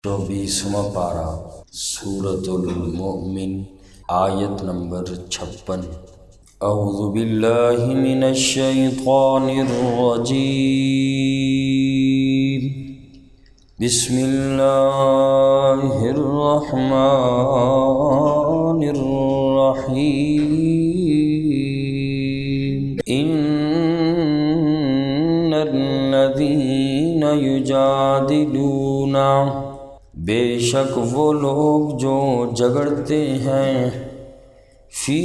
24واں پارہ سورۃ المؤمن آیت نمبر 56۔ اعوذ باللہ من الشیطان الرجیم، بسم اللہ الرحمن الرحیم۔ ان الذین یجادلون، بے شک وہ لوگ جو جھگڑتے ہیں، فی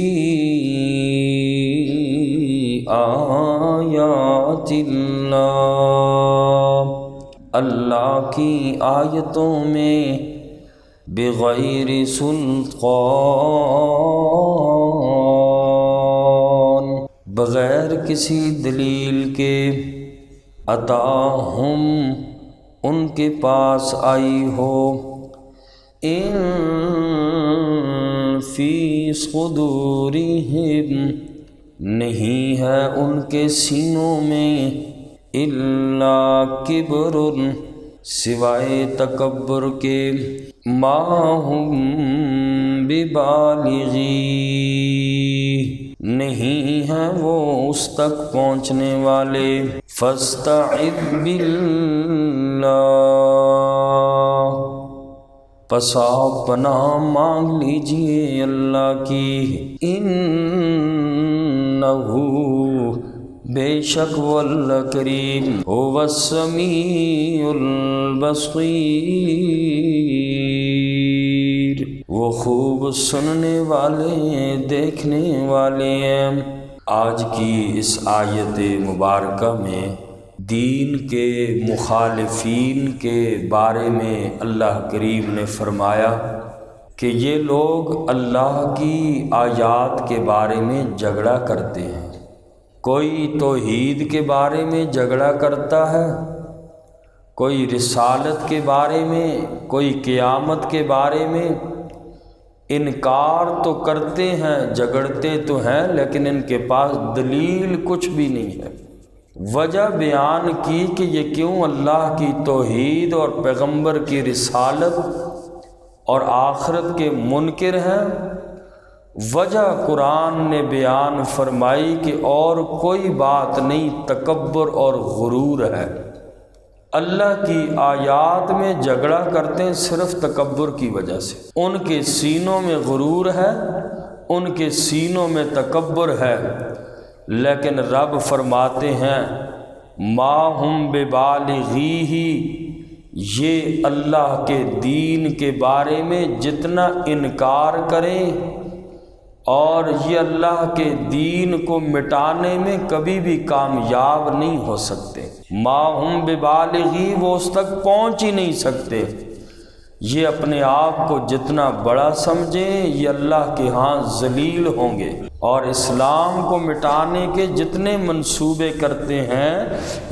آیات اللہ، اللہ کی آیتوں میں، بغیر سلطان، بغیر کسی دلیل کے، اتاہم، ان کے پاس آئی ہو، ان فی صدورہم، نہیں ہے ان کے سینوں میں، الا کبر، سوائے تکبر کے، ما ہم ببالغی، نہیں ہیں وہ اس تک پہنچنے والے، فاستعذ باللہ، پس آپ پناہ مانگ لیجئے اللہ کی، انہو، بے شک وہ اللہ کریم، هو السمیع البصیر، وہ خوب سننے والے دیکھنے والے ہیں۔ آج کی اس آیت مبارکہ میں دین کے مخالفین کے بارے میں اللہ کریم نے فرمایا کہ یہ لوگ اللہ کی آیات کے بارے میں جھگڑا کرتے ہیں۔ کوئی توحید کے بارے میں جھگڑا کرتا ہے، کوئی رسالت کے بارے میں، کوئی قیامت کے بارے میں، انکار تو کرتے ہیں، جھگڑتے تو ہیں، لیکن ان کے پاس دلیل کچھ بھی نہیں ہے۔ وجہ بیان کی کہ یہ کیوں اللہ کی توحید اور پیغمبر کی رسالت اور آخرت کے منکر ہیں۔ وجہ قرآن نے بیان فرمائی کہ اور کوئی بات نہیں، تکبر اور غرور ہے۔ اللہ کی آیات میں جھگڑا کرتے ہیں صرف تکبر کی وجہ سے، ان کے سینوں میں غرور ہے، ان کے سینوں میں تکبر ہے، لیکن رب فرماتے ہیں ما ہم ببالغیہ، یہ اللہ کے دین کے بارے میں جتنا انکار کریں اور یہ اللہ کے دین کو مٹانے میں کبھی بھی کامیاب نہیں ہو سکتے۔ ما ہم ببالغی، وہ اس تک پہنچ ہی نہیں سکتے۔ یہ اپنے آپ کو جتنا بڑا سمجھیں، یہ اللہ کے ہاں ذلیل ہوں گے، اور اسلام کو مٹانے کے جتنے منصوبے کرتے ہیں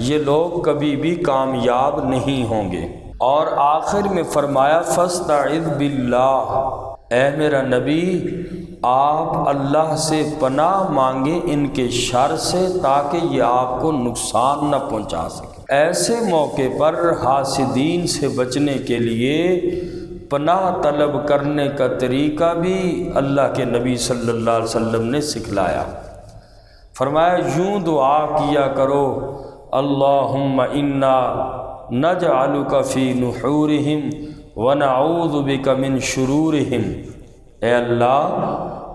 یہ لوگ کبھی بھی کامیاب نہیں ہوں گے۔ اور آخر میں فرمایا فاستعذ باللہ، اے میرا نبی آپ اللہ سے پناہ مانگیں ان کے شر سے، تاکہ یہ آپ کو نقصان نہ پہنچا سکے۔ ایسے موقع پر حاسدین سے بچنے کے لیے پناہ طلب کرنے کا طریقہ بھی اللہ کے نبی صلی اللہ علیہ وسلم نے سکھلایا۔ فرمایا یوں دعا کیا کرو، اللہم انا نجعلک فی نحورہم ونعوذ بک من شرورہم، اے اللہ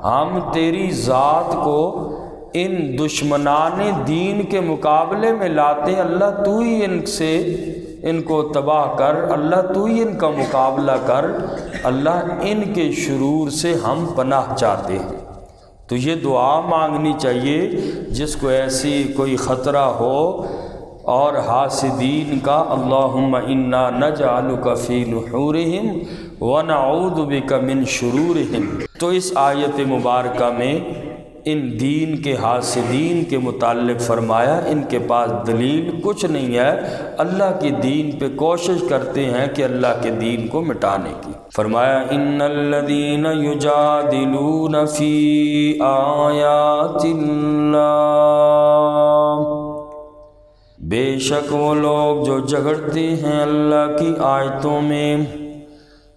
ہم تیری ذات کو ان دشمنان دین کے مقابلے میں لاتے ہیں، اللہ تو ہی ان کو تباہ کر، اللہ تو ہی ان کا مقابلہ کر، اللہ ان کے شرور سے ہم پناہ چاہتے ہیں۔ تو یہ دعا مانگنی چاہیے جس کو ایسی کوئی خطرہ ہو اور حاسدین کا، اللہم انا نجعلک فی نحورہم ونعوذ بک من شرورہم۔ تو اس آیت مبارکہ میں ان دین کے حاسدین کے متعلق فرمایا ان کے پاس دلیل کچھ نہیں ہے، اللہ کے دین پہ کوشش کرتے ہیں کہ اللہ کے دین کو مٹانے کی۔ فرمایا ان الذین یجادلون فی آیات اللہ، بے شک وہ لوگ جو جھگڑتے ہیں اللہ کی آیتوں میں،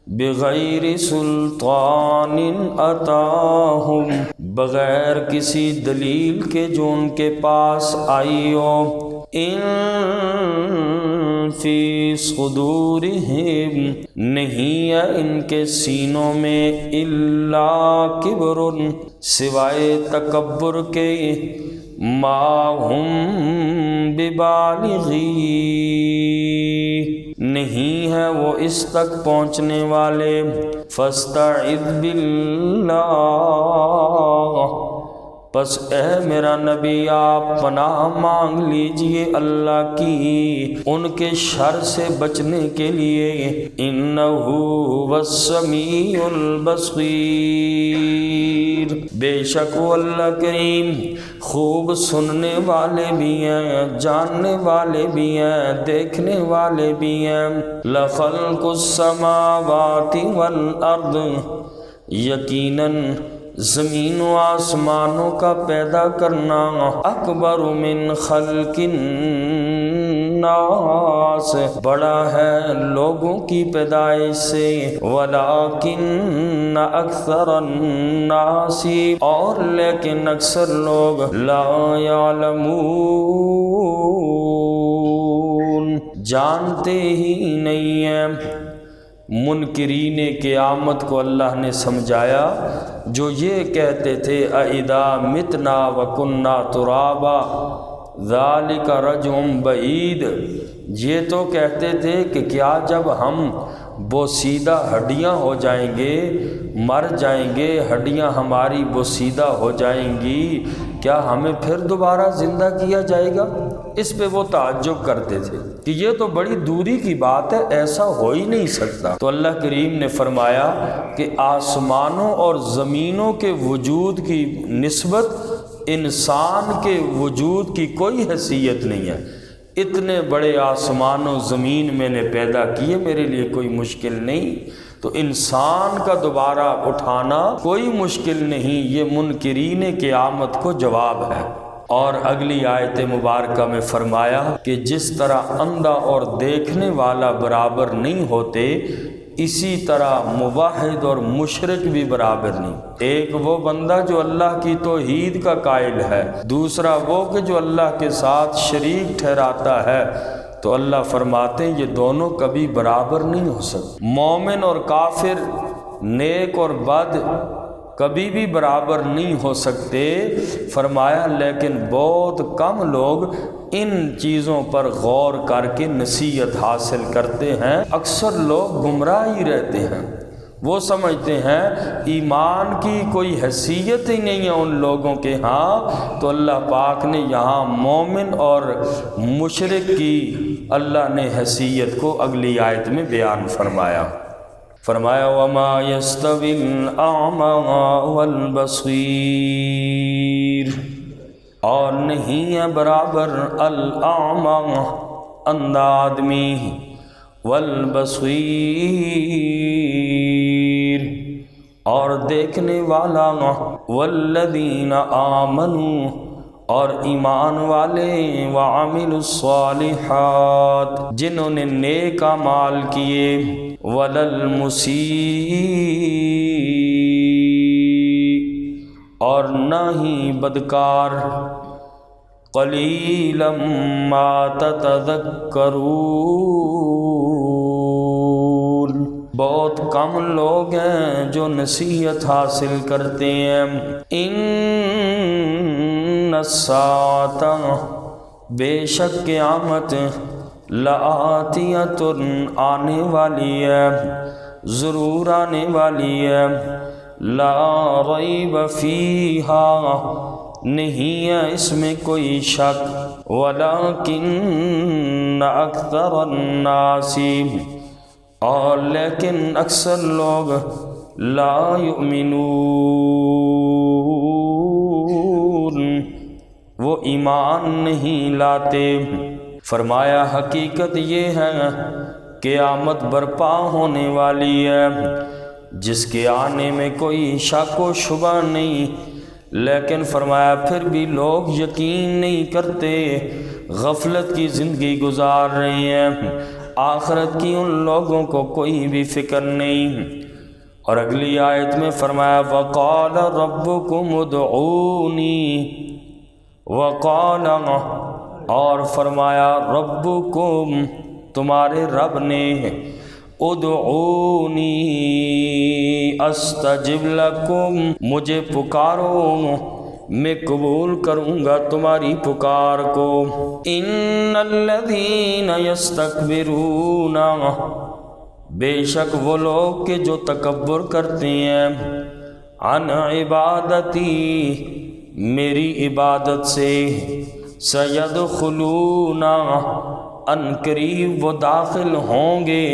بغیر سلطان اتاہم، بغیر کسی دلیل کے جو ان کے پاس آئی ہو، ان فی صدورہم، نہیں ہے ان کے سینوں میں، الا کبر، سوائے تکبر کے، ما ہم ببالغی، نہیں ہے وہ اس تک پہنچنے والے، فاستعذ باللہ، پس اے میرا نبی آپ پناہ مانگ لیجئے اللہ کی ان کے شر سے بچنے کے لیے، انہ هو السمیع البصیر، بے شک وہ اللہ کریم خوب سننے والے بھی ہیں، جاننے والے بھی ہیں، دیکھنے والے بھی ہیں۔ لخلق السماوات والارض، یقیناً زمین و آسمانوں کا پیدا کرنا اکبر من خلق الناس، بڑا ہے لوگوں کی پیدائش سے، ولکن اکثر الناس، اور لیکن اکثر لوگ لا یعلمون، جانتے ہی نہیں ہیں۔ منکرین قیامت کو اللہ نے سمجھایا جو یہ کہتے تھے اَإِذَا مِتْنَا وَكُنَّا تُرَابًا ذَلِكَ رَجْعٌ بَعِیدٌ، یہ تو کہتے تھے کہ کیا جب ہم بوسیدہ ہڈیاں ہو جائیں گے، مر جائیں گے، ہڈیاں ہماری بوسیدہ ہو جائیں گی، کیا ہمیں پھر دوبارہ زندہ کیا جائے گا؟ اس پہ وہ تعجب کرتے تھے کہ یہ تو بڑی دوری کی بات ہے، ایسا ہو ہی نہیں سکتا۔ تو اللہ کریم نے فرمایا کہ آسمانوں اور زمینوں کے وجود کی نسبت انسان کے وجود کی کوئی حیثیت نہیں ہے۔ اتنے بڑے آسمان و زمین میں نے پیدا کیے، میرے لیے کوئی مشکل نہیں، تو انسان کا دوبارہ اٹھانا کوئی مشکل نہیں۔ یہ منکرین قیامت کو جواب ہے۔ اور اگلی آیت مبارکہ میں فرمایا کہ جس طرح اندھا اور دیکھنے والا برابر نہیں ہوتے، اسی طرح موحد اور مشرک بھی برابر نہیں۔ ایک وہ بندہ جو اللہ کی توحید کا قائل ہے، دوسرا وہ کہ جو اللہ کے ساتھ شریک ٹھہراتا ہے۔ تو اللہ فرماتے ہیں یہ دونوں کبھی برابر نہیں ہو سکتے۔ مومن اور کافر، نیک اور بد کبھی بھی برابر نہیں ہو سکتے۔ فرمایا لیکن بہت کم لوگ ان چیزوں پر غور کر کے نصیحت حاصل کرتے ہیں، اکثر لوگ گمراہ ہی رہتے ہیں۔ وہ سمجھتے ہیں ایمان کی کوئی حیثیت ہی نہیں ہے ان لوگوں کے ہاں، تو اللہ پاک نے یہاں مومن اور مشرک کی اللہ نے حیثیت کو اگلی آیت میں بیان فرمایا۔ فرمایا وَمَا يَسْتَوِي الْأَعْمَى وَالْبَصِيرُ، اور نہیں ہے برابر الاعمى اندھا آدمی، والبصیر اور دیکھنے والا، والذین آمنوا اور ایمان والے، وعملوا الصالحات جنہوں نے نیک اعمال کیے، وللمسیء اور نہ ہی بدکار، قلیلا ما تتذکرون بہت کم لوگ ہیں جو نصیحت حاصل کرتے ہیں۔ ان الساعۃ بے شک قیامت، لآتیۃ آنے والی ہے، ضرور آنے والی ہے، لا ریب فیہا نہیں ہے اس میں کوئی شک، ولکن اکثر الناس اور لیکن اکثر لوگ، لا یؤمنون وہ ایمان نہیں لاتے۔ فرمایا حقیقت یہ ہے قیامت برپا ہونے والی ہے جس کے آنے میں کوئی شک و شبہ نہیں، لیکن فرمایا پھر بھی لوگ یقین نہیں کرتے، غفلت کی زندگی گزار رہے ہیں۔ آخرت کی ان لوگوں کو کوئی بھی فکر نہیں۔ اور اگلی آیت میں فرمایا وَقَالَ رَبُّكُمُ ادْعُونِي، وَقَالَ اور فرمایا ربکم تمہارے رب نے، ادعونی استجب لکم مجھے پکارو میں قبول کروں گا تمہاری پکار کو۔ ان الذین یستکبرون، بے شک وہ لوگ کہ جو تکبر کرتے ہیں، عن عبادتی میری عبادت سے، سیدخلون ان قریب وہ داخل ہوں گے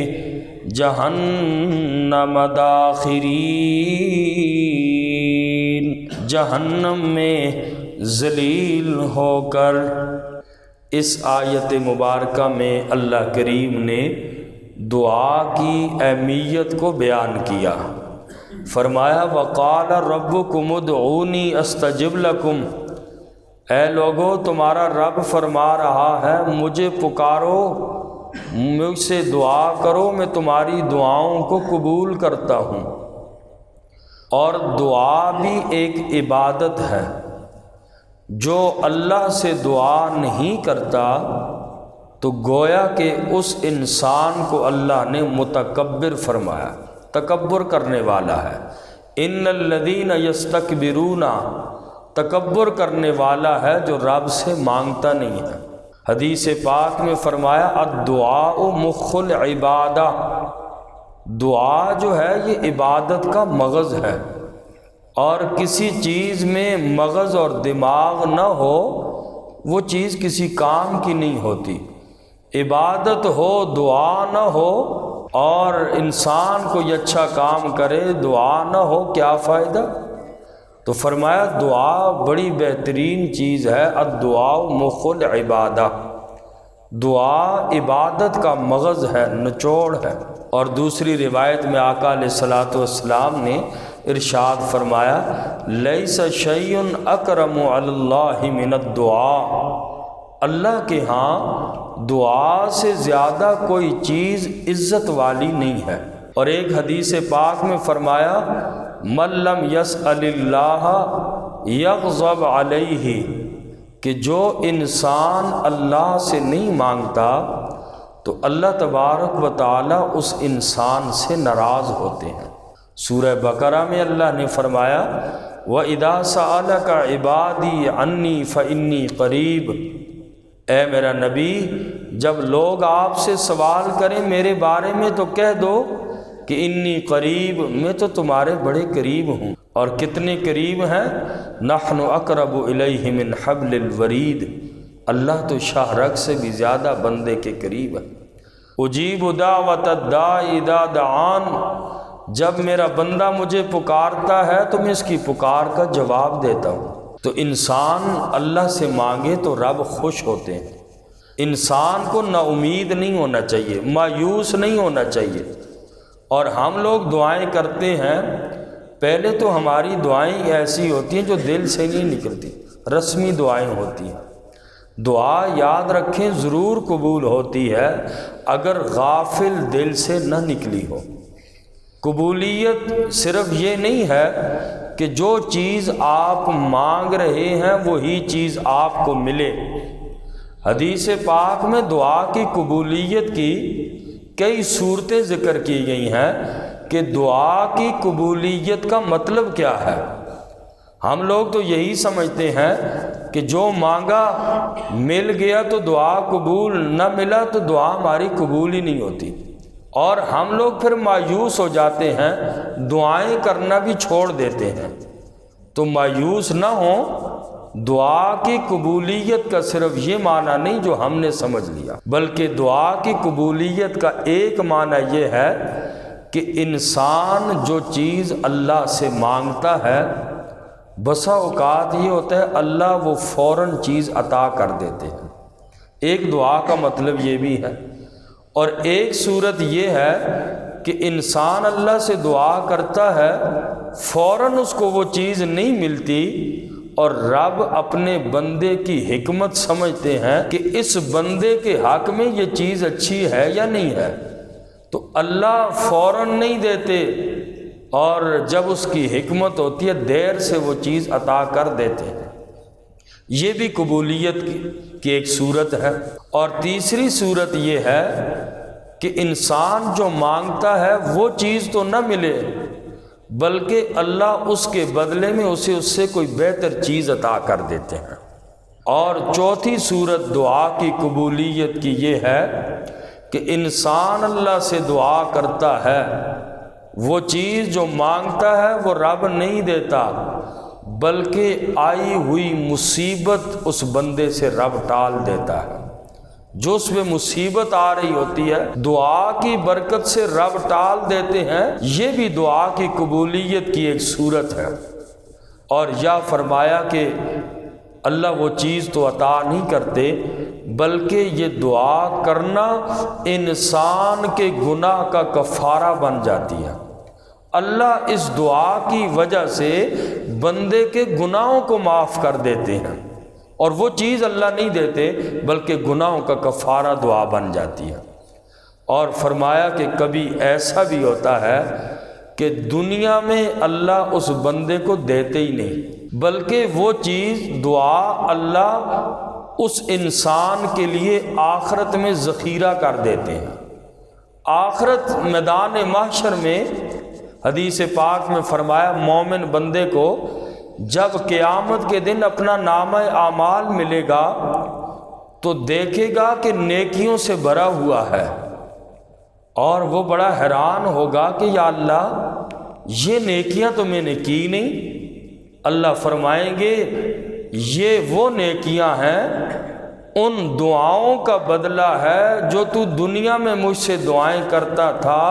جہنم داخرین، جہنم میں ذلیل ہو کر۔ اس آیت مبارکہ میں اللہ کریم نے دعا کی اہمیت کو بیان کیا۔ فرمایا وقال ربکم ادعونی استجب لکم، اے لوگو تمہارا رب فرما رہا ہے مجھے پکارو، مجھ سے دعا کرو، میں تمہاری دعاؤں کو قبول کرتا ہوں۔ اور دعا بھی ایک عبادت ہے، جو اللہ سے دعا نہیں کرتا تو گویا کہ اس انسان کو اللہ نے متکبر فرمایا، تکبر کرنے والا ہے۔ ان الذین یستکبرون، تکبر کرنے والا ہے جو رب سے مانگتا نہیں ہے۔ حدیث پاک میں فرمایا الدعاء مخ العبادہ، دعا جو ہے یہ عبادت کا مغز ہے، اور کسی چیز میں مغز اور دماغ نہ ہو وہ چیز کسی کام کی نہیں ہوتی۔ عبادت ہو دعا نہ ہو، اور انسان کوئی اچھا کام کرے دعا نہ ہو، کیا فائدہ؟ تو فرمایا دعا بڑی بہترین چیز ہے، الدعاء مخ العبادہ، دعا عبادت کا مغز ہے، نچوڑ ہے۔ اور دوسری روایت میں آقا علیہ الصلوۃ والسلام نے ارشاد فرمایا لیس شیء اکرم علی اللہ من الدعاء، اللہ کے ہاں دعا سے زیادہ کوئی چیز عزت والی نہیں ہے۔ اور ایک حدیث پاک میں فرمایا من لم یسأل اللہ یغضب علیہ، کہ جو انسان اللہ سے نہیں مانگتا تو اللہ تبارک و تعالی اس انسان سے ناراض ہوتے ہیں۔ سورہ بقرہ میں اللہ نے فرمایا وَإِذَا سَأَلَكَ عِبَادِي عَنِّي فَإِنِّي قَرِيبٌ، اے میرا نبی جب لوگ آپ سے سوال کریں میرے بارے میں تو کہہ دو کہ انی قریب، میں تو تمہارے بڑے قریب ہوں۔ اور کتنے قریب ہیں؟ نحن اقرب الیہ من حبل الورید، اللہ تو شاہ رگ سے بھی زیادہ بندے کے قریب ہے۔ اجیب دعوت الداعی اذا دعان، جب میرا بندہ مجھے پکارتا ہے تو میں اس کی پکار کا جواب دیتا ہوں۔ تو انسان اللہ سے مانگے تو رب خوش ہوتے ہیں۔ انسان کو نا امید نہیں ہونا چاہیے، مایوس نہیں ہونا چاہیے۔ اور ہم لوگ دعائیں کرتے ہیں، پہلے تو ہماری دعائیں ایسی ہوتی ہیں جو دل سے نہیں نکلتی، رسمی دعائیں ہوتی ہیں۔ دعا یاد رکھیں ضرور قبول ہوتی ہے اگر غافل دل سے نہ نکلی ہو۔ قبولیت صرف یہ نہیں ہے کہ جو چیز آپ مانگ رہے ہیں وہی چیز آپ کو ملے۔ حدیث پاک میں دعا کی قبولیت کی کئی صورتیں ذکر کی گئی ہیں کہ دعا کی قبولیت کا مطلب کیا ہے۔ ہم لوگ تو یہی سمجھتے ہیں کہ جو مانگا مل گیا تو دعا قبول، نہ ملا تو دعا ہماری قبول ہی نہیں ہوتی، اور ہم لوگ پھر مایوس ہو جاتے ہیں، دعائیں کرنا بھی چھوڑ دیتے ہیں۔ تو مایوس نہ ہوں، دعا کی قبولیت کا صرف یہ معنی نہیں جو ہم نے سمجھ لیا، بلکہ دعا کی قبولیت کا ایک معنی یہ ہے کہ انسان جو چیز اللہ سے مانگتا ہے بسا اوقات یہ ہوتا ہے اللہ وہ فوراً چیز عطا کر دیتے ہیں۔ ایک دعا کا مطلب یہ بھی ہے، اور ایک صورت یہ ہے کہ انسان اللہ سے دعا کرتا ہے، فوراً اس کو وہ چیز نہیں ملتی، اور رب اپنے بندے کی حکمت سمجھتے ہیں کہ اس بندے کے حق میں یہ چیز اچھی ہے یا نہیں ہے، تو اللہ فوراً نہیں دیتے، اور جب اس کی حکمت ہوتی ہے دیر سے وہ چیز عطا کر دیتے ہیں۔ یہ بھی قبولیت کی ایک صورت ہے۔ اور تیسری صورت یہ ہے کہ انسان جو مانگتا ہے وہ چیز تو نہ ملے، بلکہ اللہ اس کے بدلے میں اسے اس سے کوئی بہتر چیز عطا کر دیتے ہیں۔ اور چوتھی صورت دعا کی قبولیت کی یہ ہے کہ انسان اللہ سے دعا کرتا ہے، وہ چیز جو مانگتا ہے وہ رب نہیں دیتا، بلکہ آئی ہوئی مصیبت اس بندے سے رب ٹال دیتا ہے۔ جو اس میں مصیبت آ رہی ہوتی ہے دعا کی برکت سے رب ٹال دیتے ہیں۔ یہ بھی دعا کی قبولیت کی ایک صورت ہے۔ اور یا فرمایا کہ اللہ وہ چیز تو عطا نہیں کرتے، بلکہ یہ دعا کرنا انسان کے گناہ کا کفارہ بن جاتی ہے۔ اللہ اس دعا کی وجہ سے بندے کے گناہوں کو معاف کر دیتے ہیں، اور وہ چیز اللہ نہیں دیتے بلکہ گناہوں کا کفارہ دعا بن جاتی ہے۔ اور فرمایا کہ کبھی ایسا بھی ہوتا ہے کہ دنیا میں اللہ اس بندے کو دیتے ہی نہیں، بلکہ وہ چیز دعا اللہ اس انسان کے لیے آخرت میں ذخیرہ کر دیتے ہیں۔ آخرت میدان محشر میں حدیث پاک میں فرمایا مومن بندے کو جب قیامت کے دن اپنا نامہ اعمال ملے گا تو دیکھے گا کہ نیکیوں سے بھرا ہوا ہے، اور وہ بڑا حیران ہوگا کہ یا اللہ یہ نیکیاں تو میں نے کی نہیں۔ اللہ فرمائیں گے یہ وہ نیکیاں ہیں، ان دعاؤں کا بدلہ ہے جو تو دنیا میں مجھ سے دعائیں کرتا تھا،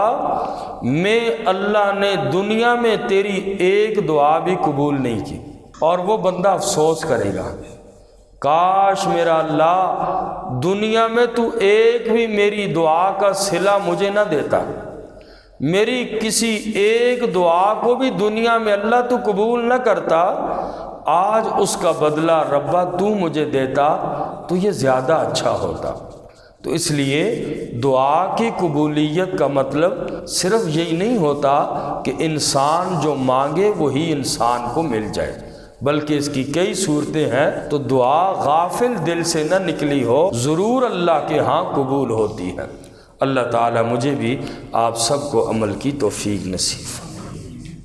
میں اللہ نے دنیا میں تیری ایک دعا بھی قبول نہیں کی۔ اور وہ بندہ افسوس کرے گا، کاش میرا اللہ دنیا میں تو ایک بھی میری دعا کا صلہ مجھے نہ دیتا، میری کسی ایک دعا کو بھی دنیا میں اللہ تو قبول نہ کرتا، آج اس کا بدلہ ربا تو مجھے دیتا تو یہ زیادہ اچھا ہوتا۔ تو اس لیے دعا کی قبولیت کا مطلب صرف یہی نہیں ہوتا کہ انسان جو مانگے وہی انسان کو مل جائے، بلکہ اس کی کئی صورتیں ہیں۔ تو دعا غافل دل سے نہ نکلی ہو، ضرور اللہ کے ہاں قبول ہوتی ہے۔ اللہ تعالی مجھے بھی آپ سب کو عمل کی توفیق نصیب۔